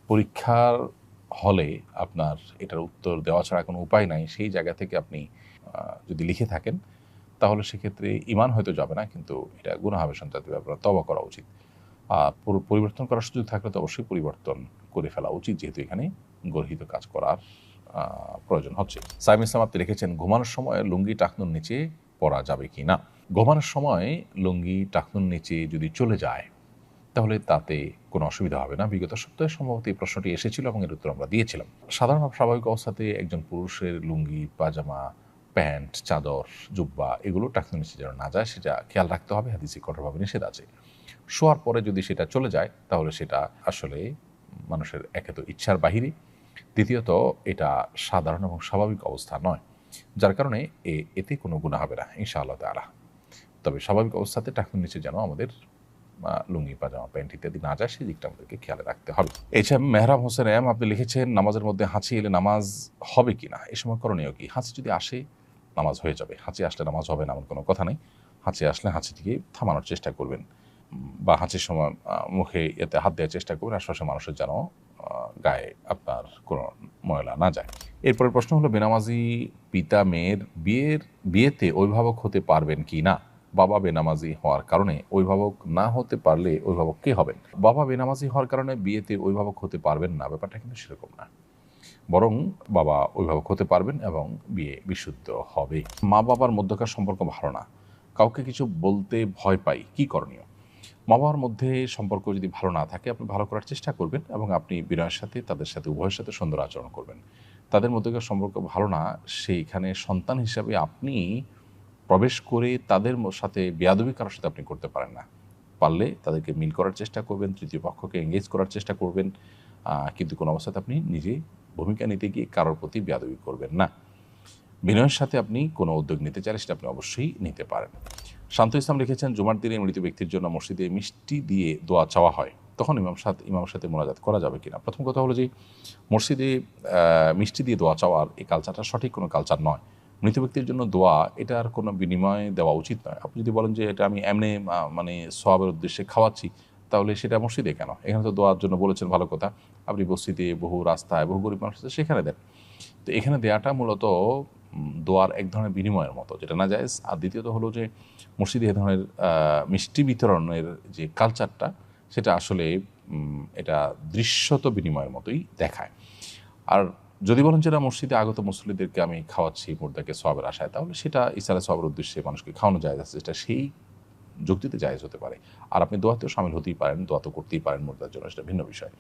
পরীক্ষার হলে আপনার এটার উত্তর দেওয়া ছাড়া কোনো উপায় নাই, সেই জায়গা থেকে আপনি যদি লিখে থাকেন তাহলে সেক্ষেত্রে ঈমান হয়তো যাবে না, কিন্তু এটা গুনাহ হবে, সন্তানদের ব্যাপারে তওবা করা উচিত। পরিবর্তন করার সুযোগ থাকলে তো অবশ্যই পরিবর্তন করে ফেলা উচিত, যেহেতু এখানে গর্হিত কাজ করার প্রয়োজন হচ্ছে। সাইম ইসলাম আপনি লিখেছেন, ঘুমানোর সময় লুঙ্গি টাকনুর নিচে পরা যাবে কি না। ঘুমানোর সময় লুঙ্গি টাকনুর নিচে যদি চলে যায় তাহলে তাতে কোনো অসুবিধা হবে না। বিগত সপ্তাহে সম্ভবত এই প্রশ্নটি এসেছিল এবং এর উত্তর আমরা দিয়েছিলাম। সাধারণ স্বাভাবিক অবস্থাতে একজন পুরুষের লুঙ্গি, পাজামা, প্যান্ট, চাদর, জুব্বা এগুলো টাকনুর নিচে যেন না যায় সেটা খেয়াল রাখতে হবে। হাদিসে কঠোরভাবে নিষেধ আছে। শোয়ার পরে যদি সেটা চলে যায় তাহলে সেটা আসলে মানুষের একে তো ইচ্ছার বাহিরে, দ্বিতীয়ত এটা সাধারণ এবং স্বাভাবিক অবস্থা নয়, যার কারণে এতে কোনো গুনাহ হবে না ইনশাআল্লাহ তাআলা। তবে স্বাভাবিক অবস্থাতে টাকনুর নিচে যেন আমাদের লুঙ্গি, পাজামা, প্যান্ট ইত্যাদি না যায় সেই দিকটা আমাদেরকে খেয়াল রাখতে হবে। এছাড়া মেহরাব হোসেন এম আপনি লিখেছেন, নামাজের মধ্যে হাঁচি এলে নামাজ হবে কি না, এ সময় করণীয় কি। হাঁচি যদি আসে নামাজ হয়ে যাবে, হাঁচি আসলে নামাজ হবে না এমন কোনো কথা নেই। হাঁচি আসলে হাঁচিটিকে থামানোর চেষ্টা করবেন, বা হাঁচির সময় মুখে এতে হাত দেওয়ার চেষ্টা করবেন আশপাশের মানুষের যেন গায়ে আপনার কোনো ময়লা না যায়। এরপরের প্রশ্ন হলো, বেনামাজি পিতা মেয়ের বিয়েতে অভিভাবক হতে পারবেন কি না। বাবা বেনামাজি হওয়ার কারণে অভিভাবক না হতে পারলে অভিভাবক কে হবেন। বাবা বেনামাজি হওয়ার কারণে বিয়েতে অভিভাবক হতে পারবেন না, ব্যাপারটা কিন্তু সেরকম না। বরং বাবা অভিভাবক হতে পারবেন এবং বিয়ে বিশুদ্ধ হবে। মা বাবার মধ্যকার সম্পর্ক ভালো না, কাউকে কিছু বলতে ভয় পাই, কি করণীয়। মা বাবার মধ্যে সম্পর্ক যদি ভালো না থাকে আপনি ভালো করার চেষ্টা করবেন এবং আপনি বিনয়ের সাথে তাদের সাথে উভয়ের সাথে সুন্দর আচরণ করবেন। তাদের মধ্যকার সম্পর্ক ভালো না, সেইখানে সন্তান হিসাবে আপনি প্রবেশ করে তাদের সাথে বেয়াদবি কারোর সাথে আপনি করতে পারেন না। পারলে তাদেরকে মিল করার চেষ্টা করবেন, তৃতীয় পক্ষকে এঙ্গেজ করার চেষ্টা করবেন, কিন্তু কোনো অবস্থাতে আপনি নিজে ভূমিকা নিতে গিয়ে কারোর প্রতি বেয়াদবি করবেন না। বিনয়ের সাথে আপনি কোনো উদ্যোগ নিতে চাইলে সেটা আপনি অবশ্যই নিতে পারেন। শান্ত ইসলাম লিখেছেন, জুমার দিনে মৃত ব্যক্তির জন্য মসজিদে মিষ্টি দিয়ে দোয়া চাওয়া হয়, তখন ইমামের সাথে মোনাজাত করা যাবে কিনা। প্রথম কথা হলো যে মসজিদে মিষ্টি দিয়ে দোয়া চাওয়ার এই কালচারটা সঠিক কোনো কালচার নয়। মৃত ব্যক্তির জন্য দোয়া এটার কোনো বিনিময় দেওয়া উচিত নয়। আপনি যদি বলেন যে এটা আমি এমনি মানে সওয়াবের উদ্দেশ্যে খাওয়াচ্ছি, তাহলে সেটা মসজিদে কেন। এখানে তো দোয়ার জন্য বলেছেন, ভালো কথা। আপনি মসজিদে বহু রাস্তায় বহু গরিব মানুষ আছে সেখানে দেন। তো এখানে দেয়াটা মূলত দোয়ার এক ধরনের বিনিময়ের মতো, যেটা না জায়েজ। আর দ্বিতীয়ত হলো যে মসজিদে এ ধরনের মিষ্টি বিতরণের যে কালচারটা সেটা আসলে এটা দৃশ্যত বিনিময়ের মতোই দেখায়। আর যদি বলেন যে না, মসজিদে আগত মুসল্লিদেরকে আমি খাওয়াচ্ছি মুর্দাকে সওয়াবের আশায়, তাহলে সেটা ইসালে সওয়াবের উদ্দেশ্যে মানুষকে খাওয়ানো জায়েজ আছে, যেটা সেই যুক্তিতে জায়েজ হতে পারে। আর আপনি দোয়াতেও শামিল হতেই পারেন, দোয়া তো করতেই পারেন মুর্দার জন্য, সেটা ভিন্ন বিষয়।